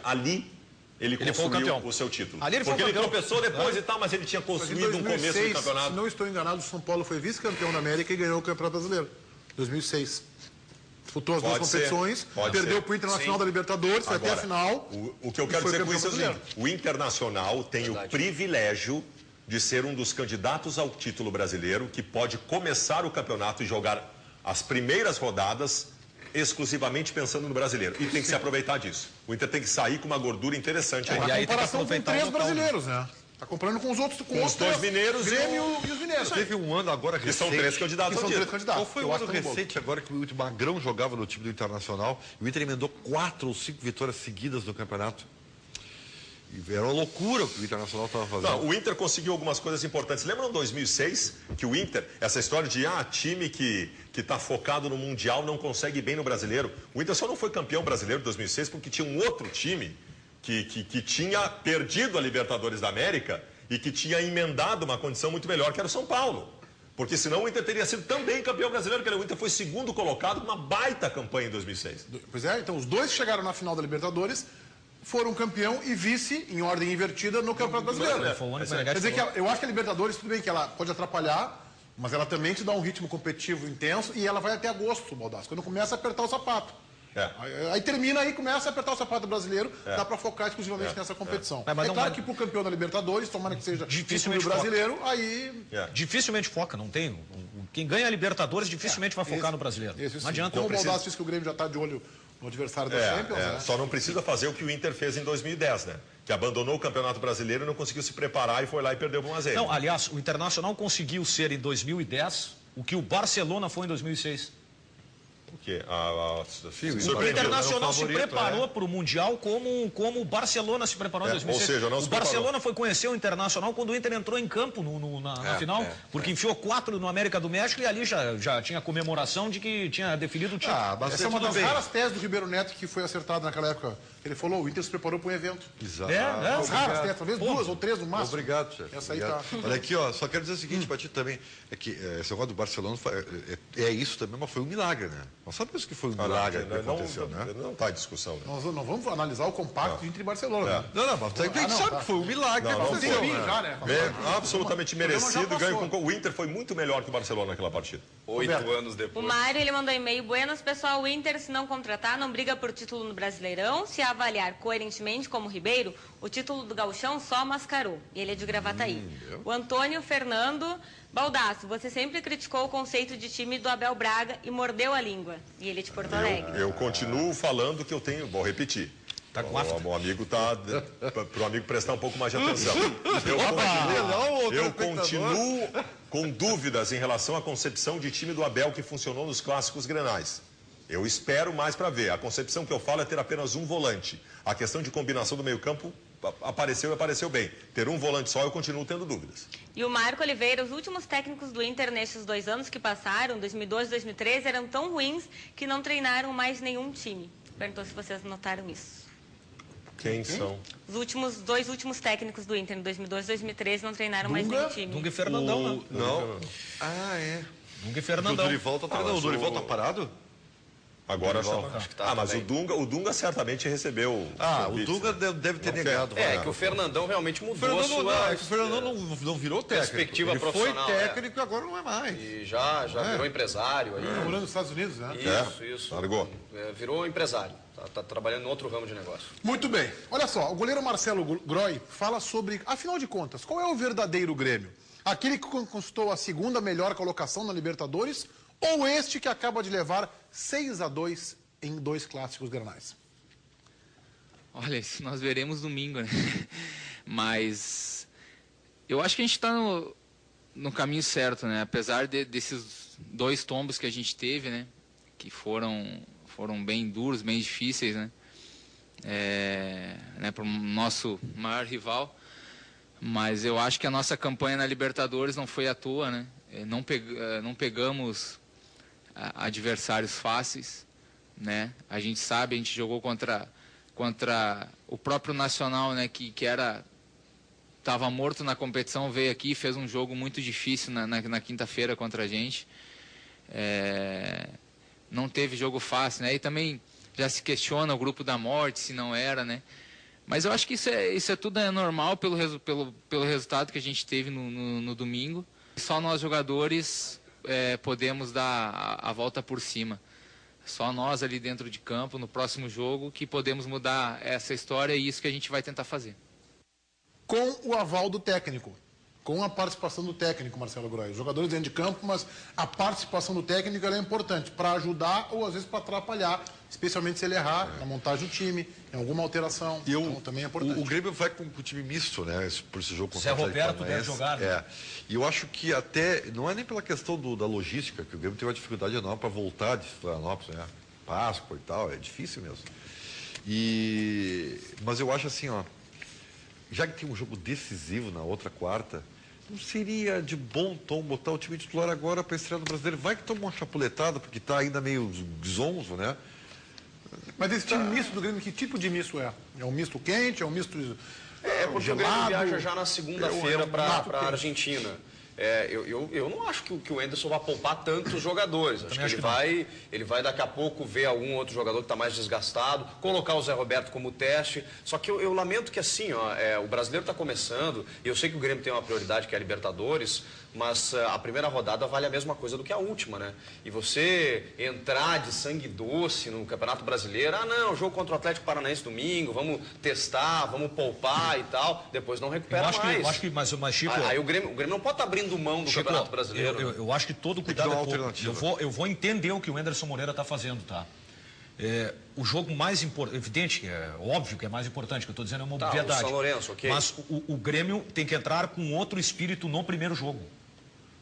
ali ele construiu o seu título. Ali porque ele tropeçou depois e tal, mas ele tinha construído um começo do campeonato. Se não estou enganado, o São Paulo foi vice-campeão da América e ganhou o Campeonato Brasileiro. 2006. Disputou as duas competições, perdeu para o Internacional da Libertadores, foi até a final. O que eu quero dizer com isso é o seguinte: o Internacional tem o privilégio de ser um dos candidatos ao título brasileiro que pode começar o campeonato e jogar as primeiras rodadas exclusivamente pensando no brasileiro. E tem que se aproveitar disso. O Inter tem que sair com uma gordura interessante aí. E aí comparação com 3 brasileiros, né? Está comparando com os outros, com os 2 mineiros, Grêmio e os mineiros. Teve um ano agora recente. Que são 3 candidatos ao título. Qual foi o ano recente agora que o Magrão jogava no time do Internacional e o Inter emendou 4 ou 5 vitórias seguidas no campeonato? E era uma loucura o que o Internacional estava fazendo. Não, o Inter conseguiu algumas coisas importantes. Lembram em 2006 que o Inter, essa história de time que está focado no Mundial não consegue bem no Brasileiro. O Inter só não foi campeão brasileiro em 2006 porque tinha um outro time que tinha perdido a Libertadores da América e que tinha emendado uma condição muito melhor, que era o São Paulo. Porque senão o Inter teria sido também campeão brasileiro, porque o Inter foi segundo colocado com uma baita campanha em 2006. Pois é, então os dois chegaram na final da Libertadores, foram campeão e vice, em ordem invertida, no Campeonato Brasileiro. Quer dizer que eu acho que a Libertadores, tudo bem que ela pode atrapalhar, mas ela também te dá um ritmo competitivo intenso e ela vai até agosto, Baldassi, quando começa a apertar o sapato. Aí termina, aí começa a apertar o sapato brasileiro, dá para focar exclusivamente nessa competição. É claro que pro campeão da Libertadores, tomara que seja dificilmente brasileiro, aí... Dificilmente foca, não tem... Quem ganha a Libertadores dificilmente vai focar no brasileiro. Não adianta. Como o Baldassi disse que o Grêmio já está de olho no adversário da Champions, né? Só não precisa fazer o que o Inter fez em 2010, né? Que abandonou o Campeonato Brasileiro e não conseguiu se preparar e foi lá e perdeu para 1-0. Não, aliás, o Internacional conseguiu ser em 2010 o que o Barcelona foi em 2006. O quê? O Internacional se preparou para o Mundial como o Barcelona se preparou em 2006. Ou seja, não o Barcelona foi conhecer o Internacional quando o Inter entrou em campo na final, porque enfiou 4 no América do México e ali já tinha comemoração de que tinha definido o título. Essa é uma das raras teses do Ribeiro Neto que foi acertada naquela época. Ele falou, o Inter se preparou para um evento. Exato. As raras teses, talvez 2 ou 3 no máximo. Obrigado, chefe. Essa aí tá. Olha aqui, ó, só quero dizer o seguinte para ti também, é que esse negócio do Barcelona é isso também, mas foi um milagre, né? Nós sabemos que foi um milagre que aconteceu, né? Não está em discussão. Né? Nós não vamos analisar o compacto Inter e Barcelona. Não, mas a gente sabe que foi um milagre que aconteceu. Absolutamente merecido. O Inter foi muito melhor que o Barcelona naquela partida. 8 anos depois. O Mário, ele mandou e-mail: Buenas, pessoal, o Inter, se não contratar, não briga por título no Brasileirão. Se avaliar coerentemente como o Ribeiro, o título do Gauchão só mascarou. E ele é de Gravataí. O Antônio Fernando Baldassi, você sempre criticou o conceito de time do Abel Braga e mordeu a língua. E ele é de Porto Alegre. Eu continuo falando que eu tenho... Vou repetir. O amigo tá... Para o amigo prestar um pouco mais de atenção. Eu continuo com dúvidas em relação à concepção de time do Abel que funcionou nos clássicos grenais. Eu espero mais para ver. A concepção que eu falo é ter apenas um volante. A questão de combinação do meio-campo apareceu bem. Ter um volante só, eu continuo tendo dúvidas. E o Marco Oliveira, os últimos técnicos do Inter nesses 2 anos que passaram, 2012 e 2013, eram tão ruins que não treinaram mais nenhum time. Perguntou se vocês notaram isso. Quem são? Os 2 últimos técnicos do Inter, em 2012 e 2013, não treinaram mais nenhum time. Dunga e Fernandão, né? Não. Dunga e Fernandão. O Dorival tá treinando. O Dorival tá parado? Agora não. Mas o Dunga certamente recebeu. O Dunga deve ter negado. Que o Fernandão realmente mudou o Fernandão não virou técnico. Perspectiva ele profissional. Foi técnico e agora não é mais. E já virou empresário. Tá morando nos Estados Unidos, né? Isso. Largou. Virou empresário. Tá trabalhando em outro ramo de negócio. Muito bem. Olha só, o goleiro Marcelo Groy fala sobre, afinal de contas, qual é o verdadeiro Grêmio? Aquele que conquistou a 2ª melhor colocação na Libertadores ou este que acaba de levar 6-2 em 2 clássicos grenais? Olha, isso nós veremos domingo, né? Mas eu acho que a gente está no caminho certo, né? Apesar desses 2 tombos que a gente teve, né? Que foram bem duros, bem difíceis, né? Para o nosso maior rival. Mas eu acho que a nossa campanha na Libertadores não foi à toa, né? Não pegamos adversários fáceis, né? A gente sabe, a gente jogou contra o próprio Nacional, né? Que estava morto na competição, veio aqui e fez um jogo muito difícil na quinta-feira contra a gente. Não teve jogo fácil, né? E também já se questiona o grupo da morte, se não era, né? Mas eu acho que isso é tudo normal pelo resultado que a gente teve no domingo. Só nós jogadores podemos dar a volta por cima. Só nós ali dentro de campo, no próximo jogo, que podemos mudar essa história e isso que a gente vai tentar fazer. Com o aval do técnico, com a participação do técnico, Marcelo Groy. Os jogadores dentro de campo, mas a participação do técnico é importante para ajudar ou às vezes para atrapalhar, especialmente se ele errar na montagem do time, em alguma alteração. Então também é importante. O Grêmio vai com o time misto, né? Por esse jogo contra o Atlético Paranaense. Roberto deve jogar. Né? E eu acho que até, não é nem pela questão da logística, que o Grêmio tem uma dificuldade enorme para voltar de Florianópolis, né? Páscoa e tal, é difícil mesmo. Mas eu acho assim, ó, já que tem um jogo decisivo na outra quarta, não seria de bom tom botar o time titular agora para estrear no Brasileiro? Vai que toma uma chapuletada, porque está ainda meio zonzo, né? Mas esse time misto do Grêmio, que tipo de misto é? É um misto quente? É um misto porque gelado? o Grêmio viaja já na segunda-feira para a Argentina. Eu não acho que o Anderson vai poupar tantos jogadores. Acho que ele vai daqui a pouco ver algum outro jogador que está mais desgastado, colocar o Zé Roberto como teste. Só que eu lamento que assim, o brasileiro está começando, e eu sei que o Grêmio tem uma prioridade que é a Libertadores, mas a primeira rodada vale a mesma coisa do que a última, né? E você entrar de sangue doce no Campeonato Brasileiro, jogo contra o Atlético Paranaense domingo, vamos testar, vamos poupar e tal, depois não recupera mais. Eu acho que, mas Chico... Aí o Grêmio não pode estar abrindo mão do Campeonato Brasileiro. Eu acho que todo cuidado eu vou entender o que o Anderson Moreira está fazendo, tá? O jogo mais importante, evidente, que é óbvio que é mais importante, que eu estou dizendo é uma obviedade. O São Lourenço, ok. Mas o Grêmio tem que entrar com outro espírito no primeiro jogo.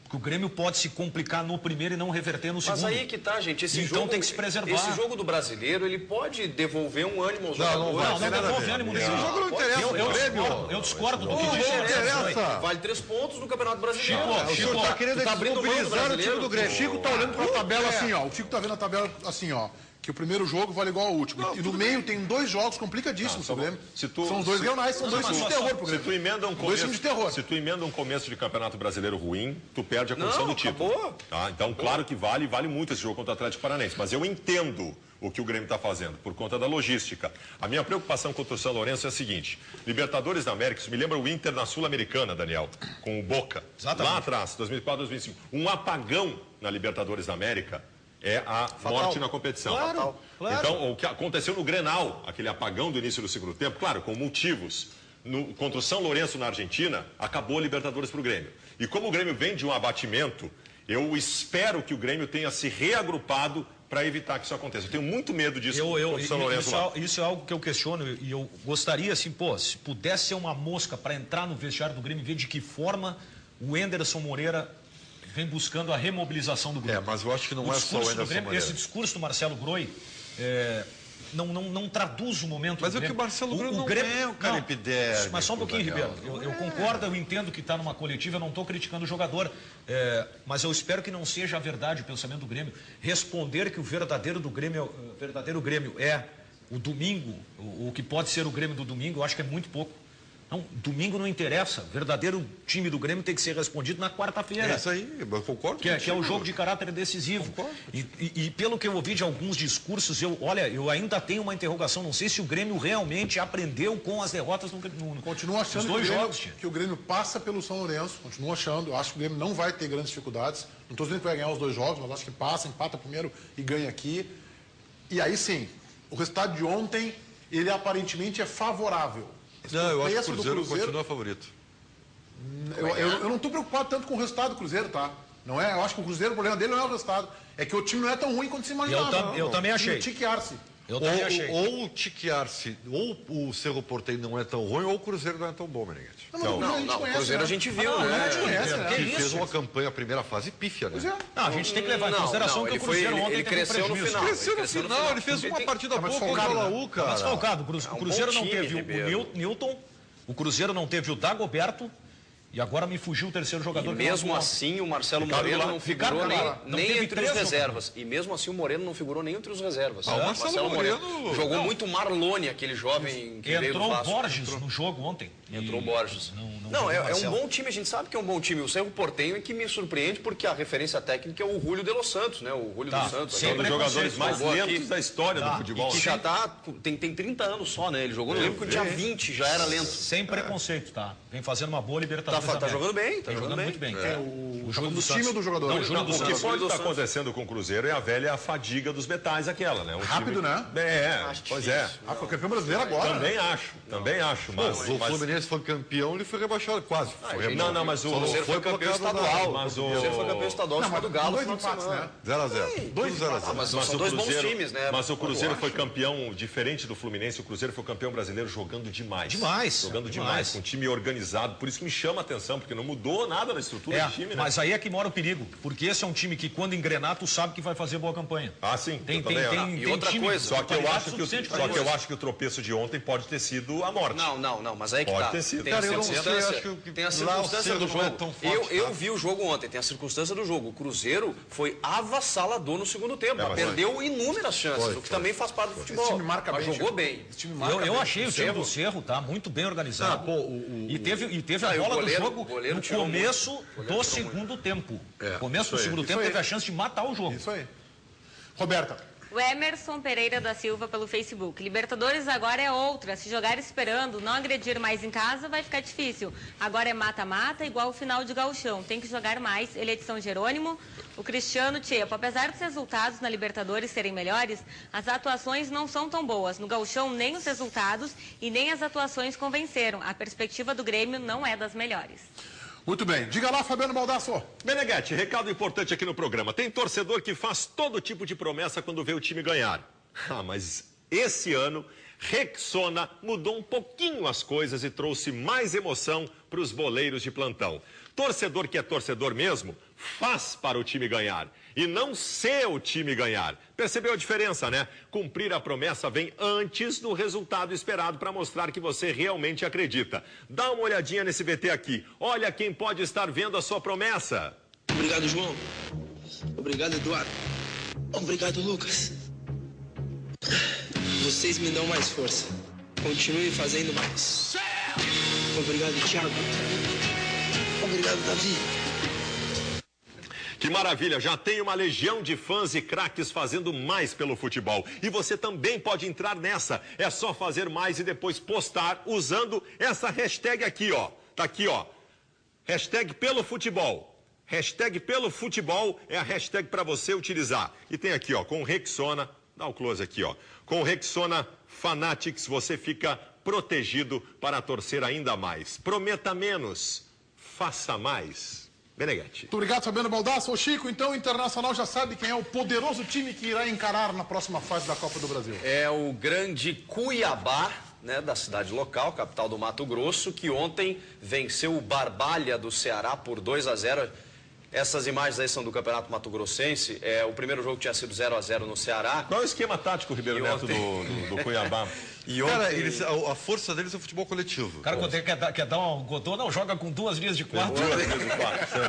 Porque o Grêmio pode se complicar no primeiro e não reverter no segundo. Mas aí que tá, gente. Então tem que se preservar. Esse jogo do brasileiro, ele pode devolver um ânimo aos jogadores. Não devolve ânimo nenhum. Esse jogo não interessa. Eu discordo do que disse. Não interessa. Vale 3 pontos no Campeonato Brasileiro. O Chico está querendo desmobilizar o time do Grêmio. O Chico está olhando para a tabela assim, ó. O Chico está vendo a tabela assim, ó. Que o primeiro jogo vale igual ao último. E no meio tem 2 jogos complicadíssimos pro Grêmio. São os 2 regionais, são 2 times de terror pro Grêmio. Se tu emenda um começo de Campeonato Brasileiro ruim, tu perde a condição do título. Acabou. Então, claro que vale muito esse jogo contra o Atlético Paranaense. Mas eu entendo o que o Grêmio está fazendo, por conta da logística. A minha preocupação contra o São Lourenço é a seguinte: Libertadores da América, isso me lembra o Inter na Sul-Americana, Daniel, com o Boca. Exatamente. Lá atrás, 2004, 2005. Um apagão na Libertadores da América é a morte na competição. Claro. Então, o que aconteceu no Grenal, aquele apagão do início do segundo tempo, claro, com motivos. Contra o São Lourenço na Argentina, acabou a Libertadores para o Grêmio. E como o Grêmio vem de um abatimento, eu espero que o Grêmio tenha se reagrupado para evitar que isso aconteça. Eu tenho muito medo disso contra o São Lourenço lá. Isso é algo que eu questiono e eu gostaria, assim, se pudesse ser uma mosca para entrar no vestiário do Grêmio e ver de que forma o Anderson Moreira vem buscando a remobilização do Grêmio. Mas eu acho que não é só o Anderson Moreira. Esse discurso do Marcelo Groy não traduz o momento mas do Grêmio. Mas é que o Marcelo Groy não é o cara epidérmico. Mas só um pouquinho, Ribeiro. Eu concordo, eu entendo que está numa coletiva, eu não estou criticando o jogador, mas eu espero que não seja a verdade o pensamento do Grêmio. Responder que o verdadeiro Grêmio é o domingo, o que pode ser o Grêmio do domingo, eu acho que é muito pouco. Não, domingo não interessa. O verdadeiro time do Grêmio tem que ser respondido na quarta-feira. É isso aí, eu concordo. Que é o jogo de caráter decisivo. E pelo que eu ouvi de alguns discursos, eu ainda tenho uma interrogação. Não sei se o Grêmio realmente aprendeu com as derrotas Continuo achando nos 2 jogos. Que o Grêmio passa pelo São Lourenço. Continuo achando. Eu acho que o Grêmio não vai ter grandes dificuldades. Não estou dizendo que vai ganhar os 2 jogos, mas acho que passa, empata primeiro e ganha aqui. E aí sim, o resultado de ontem, ele aparentemente é favorável. Não, eu acho que o Cruzeiro continua favorito. Eu não estou preocupado tanto com o resultado do Cruzeiro, tá? Não é? Eu acho que o Cruzeiro, o problema dele não é o resultado. É que o time não é tão ruim quanto se imaginava. Eu também achei. Ou o Tiquiarce, ou o Cerro Porteiro não é tão ruim, ou o Cruzeiro não é tão bom, Meneghete. Não, o Cruzeiro a gente viu, né? A gente conhece, né? Que fez uma campanha, a primeira fase, pífia, né? Não, a gente tem que levar em consideração que o Cruzeiro ontem ele cresceu no final. Cresceu no final, ele fez uma partida boa contra o Laú, cara. Mas falcado, o Cruzeiro não teve o Newton, o Cruzeiro não teve o Dagoberto E agora me fugiu o terceiro jogador. E mesmo assim, o Marcelo Moreno não figurou nem entre os reservas. E mesmo assim, o Moreno não figurou nem entre os reservas. O Marcelo Moreno jogou muito Marlone, aquele jovem que veio do Vasco. Entrou Borges no jogo ontem. Entrou Borges. Não, é um bom time, a gente sabe que é um bom time. O Cerro Porteño é que me surpreende porque a referência técnica é o Julio de los Santos, né? O Julio dos Santos. É um dos jogadores mais lentos da história do futebol. E que já tem 30 anos só, né? Ele jogou, eu lembro que no dia 20 já era lento. Sem preconceito, tá? Vem fazendo uma boa Libertadores. Tá jogando bem, tá jogando muito bem. O Júlio do time ou do jogador? O que pode estar acontecendo com o Cruzeiro é a velha fadiga dos metais, aquela, né? Rápido, né? Pois é. Foi campeão brasileiro agora. Também acho. Mas o Fluminense foi campeão, ele foi rebaixado quase. Não, mas o Cruzeiro foi campeão estadual. Mas o Cruzeiro foi campeão estadual, cima do Galo. Dois empates, né? 0-0. 0-0. Mas são dois bons times, né? Mas o Cruzeiro foi campeão, diferente do Fluminense, o Cruzeiro foi campeão brasileiro jogando demais. Jogando demais, com um time organizado. Por isso que me chama a atenção, porque não mudou nada na estrutura do time, né? Mas aí é que mora o perigo, porque esse é um time que quando engrenar, tu sabe que vai fazer boa campanha. Sim. Tem e outra coisa. Só que eu acho que o tropeço de ontem pode ter sido a morte. Não, mas aí que pode tá. ter sido. Tem a circunstância do jogo. Eu vi o jogo ontem, tem a circunstância do jogo. O Cruzeiro foi avassalador no segundo tempo, perdeu inúmeras chances, o que também faz parte do futebol. Esse time marca mas bem, jogou bem. Eu achei o time do Cerro muito bem organizado. E teve a bola do jogo no começo do segundo tempo. No começo do segundo tempo teve a chance de matar o jogo. Isso aí. Roberta. O Emerson Pereira da Silva pelo Facebook. Libertadores agora é outra. Se jogar esperando, não agredir mais em casa, vai ficar difícil. Agora é mata-mata, igual o final de Gauchão. Tem que jogar mais. Ele é de São Jerônimo. O Cristiano Tchepo. Apesar dos resultados na Libertadores serem melhores, as atuações não são tão boas. No Gauchão, nem os resultados e nem as atuações convenceram. A perspectiva do Grêmio não é das melhores. Muito bem. Diga lá, Fabiano Baldasso. Meneghetti, recado importante aqui no programa. Tem torcedor que faz todo tipo de promessa quando vê o time ganhar. Mas esse ano, Rexona mudou um pouquinho as coisas e trouxe mais emoção para os boleiros de plantão. Torcedor que é torcedor mesmo, faz para o time ganhar. E não ser o time ganhar. Percebeu a diferença, né? Cumprir a promessa vem antes do resultado esperado para mostrar que você realmente acredita. Dá uma olhadinha nesse VT aqui. Olha quem pode estar vendo a sua promessa. Obrigado, João. Obrigado, Eduardo. Obrigado, Lucas. Vocês me dão mais força. Continue fazendo mais. Obrigado, Thiago. Obrigado, Davi. Que maravilha, já tem uma legião de fãs e craques fazendo mais pelo futebol. E você também pode entrar nessa. É só fazer mais e depois postar usando essa hashtag aqui, ó. Tá aqui, ó. Hashtag pelo futebol. Hashtag pelo futebol é a hashtag para você utilizar. E tem aqui, ó, com Rexona, dá o close aqui, ó. Com Rexona Fanatics você fica protegido para torcer ainda mais. Prometa menos, faça mais. Meneghetti. Muito obrigado, Fabiano Baldasso. Ô Chico, então o Internacional já sabe quem é o poderoso time que irá encarar na próxima fase da Copa do Brasil. É o grande Cuiabá, né, da cidade local, capital do Mato Grosso, que ontem venceu o Barbalha do Ceará por 2-0. Essas imagens aí são do Campeonato Mato Grossense. O primeiro jogo tinha sido 0-0 no Ceará. Qual é o esquema tático, Ribeiro Neto, do Cuiabá? E ontem... Cara, a força deles é o futebol coletivo. O cara quer dar um Godô, não, joga com 2 linhas de 4.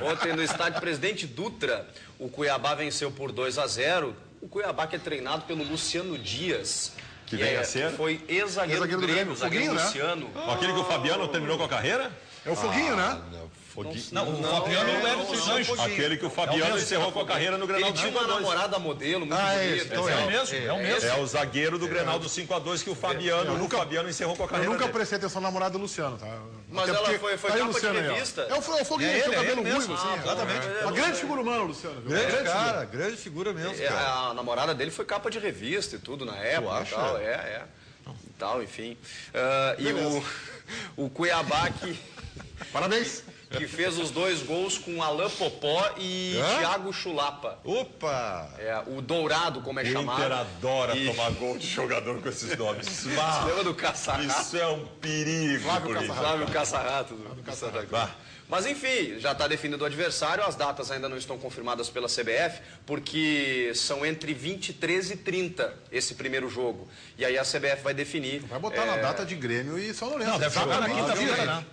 Ontem no estádio Presidente Dutra, o Cuiabá venceu por 2-0. O Cuiabá que é treinado pelo Luciano Dias. Que vem a ser? Foi ex-zagueiro do Grêmio, zagueiro Luciano. Aquele que o Fabiano terminou com a carreira? É o Foguinho, né? Não, o Fabiano é o dos Anjos. Aquele que o Fabiano encerrou com a carreira no Grenal do 5-2. Ele tinha uma namorada modelo muito bonita. É o mesmo. É o zagueiro do Grenal do 5-2 que o Fabiano encerrou com a carreira. Eu nunca prestei atenção na namorada do Luciano, tá? Mas ela foi capa de revista. É o Foguinho, tem o cabelo ruivo, assim. Exatamente. Uma grande figura humana, Luciano. Grande figura mesmo, cara. A namorada dele foi capa de revista e tudo na época. Tu acha? E tal, enfim. E o Cuiabá que... Parabéns. Que fez os 2 gols com Alain Popó e Thiago Chulapa. Opa! O Dourado, como é chamado. O Inter adora tomar gol de jogador com esses nomes. Você lembra do Caçarrato? Isso é um perigo. Flávio Caçarrato. Mas enfim, já está definido o adversário, as datas ainda não estão confirmadas pela CBF, porque são entre 23 e 30 esse primeiro jogo. E aí a CBF vai definir. Vai botar na data de Grêmio e São Lourenço. Não, deve jogar na quinta-feira, né?